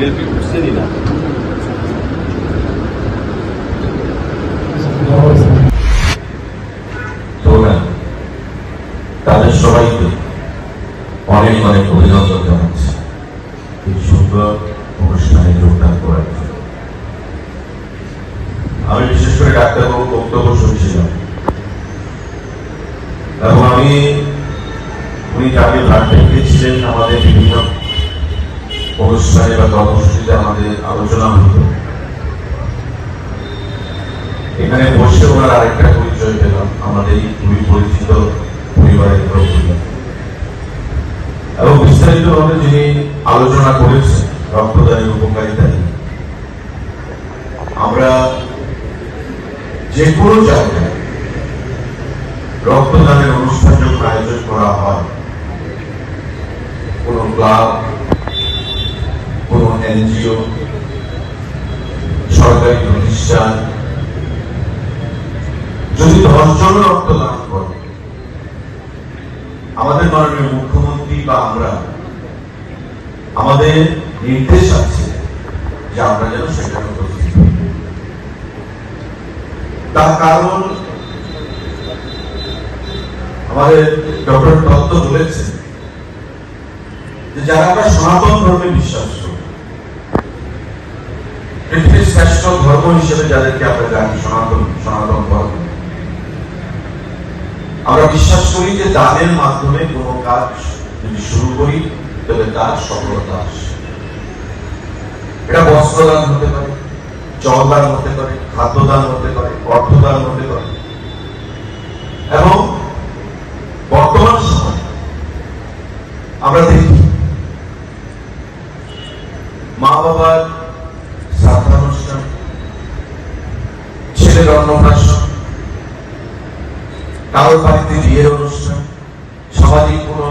Selfie উঠছেনই না। তাদের সবাইকে অনেক অনেক অভিনন্দন জানাচ্ছি এই সুন্দর অনুষ্ঠানে যোগদান করার জন্য। আমি বিশেষ করে ডাক্তারবাবু বক্তব্য শুনছিলাম এবং উনি যাকে ব্লাড দিয়েছিলেন আমাদের বিভিন্ন অনুষ্ঠানে বা কর্মসূচিতে আমাদের আলোচনা হত। এখানে বসে ওনার আরেকটা পরিচয় পেলাম, আমাদের খুবই পরিচিত পরিবারের লোক এবং বিস্তারিতভাবে যিনি আলোচনা করেছেন রক্তদানের উপকারিতা নিয়ে। আমরা যে কোনো জায়গায় রক্তদানের অনুষ্ঠান যখন আয়োজন করা হয়, কোন ক্লাব, কোন এনজিও, সরকারি প্রতিষ্ঠান যদি 10 জন রক্তদান করে, আমাদের মাননীয় মুখ্যমন্ত্রী বা আমরা, আমাদের নির্দেশ আছে যে আমরা যেন সেখানে উপস্থিত হই। তার কারণ আমাদের ডক্টর দত্ত বলেছেন যে যারা আমরা সনাতন ধর্মে বিশ্বাস করি, পৃথিবীর শ্রেষ্ঠ ধর্ম হিসেবে যাদেরকে আমরা জানি সনাতন ধর্ম, আমরা বিশ্বাস করি যে দানের মাধ্যমে কোনো কাজ যদি শুরু করি তবে তার সফলতা আসে। এটা বস্ত্রদান হতে পারে, জলদান হতে পারে, খাদ্যদান হতে পারে, অর্থদান হতে পারে। এবং বর্তমান সময়ে আমরা দেখি মা বাবার শ্রাদ্ধানুষ্ঠান, ছেলের অন্নপ্রাশন, কারোর বাড়িতে বিয়ের অনুষ্ঠান, সামাজিক কোন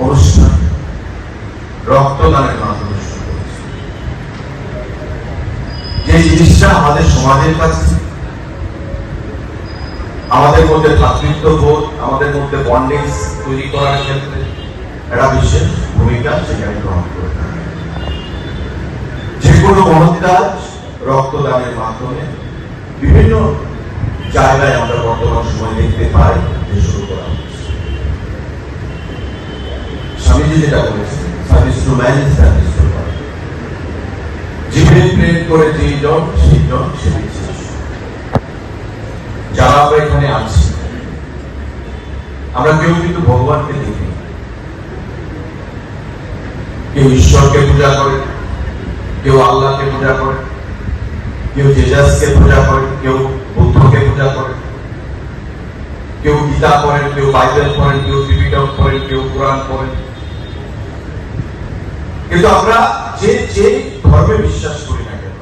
অনুষ্ঠান রক্তদানের মাধ্যমে শুরু করেছে। যে জিনিসটা আমাদের সমাজের কাছে, আমাদের মধ্যে ভ্রাতৃত্ববোধ, আমাদের মধ্যে বন্ডিং তৈরি করার ক্ষেত্রে একটা বিশেষ ভূমিকা সেখানে গ্রহণ করে থাকে। যে কোনো মহৎ কাজ রক্তদানের মাধ্যমে বিভিন্ন জায়গায় আমরা বর্তমান সময় দেখতে পাই যে শুরু করা হচ্ছে। স্বামীজি যেটা বলেছেন, service to man is service to God. জীবন প্রেম করে যেই জন সেই জন সে বিশেষ। যারা আমরা এখানে আছি, আমরা কেউ কিন্তু ভগবানকে দেখি, কেউ ঈশ্বরকে পূজা করে, কেউ আল্লাহকে পূজা করে, কেউ জেজাসকে পূজা করে, কেউ বুদ্ধকে পূজা করে, কেউ গীতা পড়েন, কেউ বাইবেল পড়েন, কেউ ত্রিপিটক পড়েন, কেউ কোরআন পড়েন। কিন্তু আমরা যে ধর্মে বিশ্বাস করি না কেন,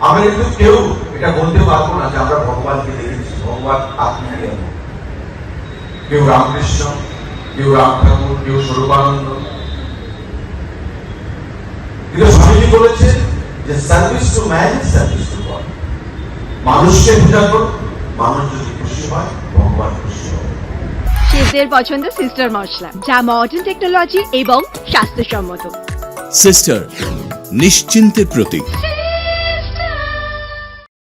আমরা কিন্তু কেউ এটা বলতে পারবো না যে আমরা ভগবানকে দেখেছি। ভগবান আপনি কেন? কেউ রামকৃষ্ণ, কেউ রাম ঠাকুর, কেউ স্বরূপানন্দ। কিন্তু স্বামীজি বলেছেন যে service to man service to god. মানুষকে পূজা করো, মানুষ যদি খুশি হয় ভগবান খুশি হবে। শেফদের পছন্দ সিস্টার মশলা, যা মডার্ন টেকনোলজি এবং স্বাস্থ্যসম্মত। সিস্টার নিশ্চিন্তের প্রতীক।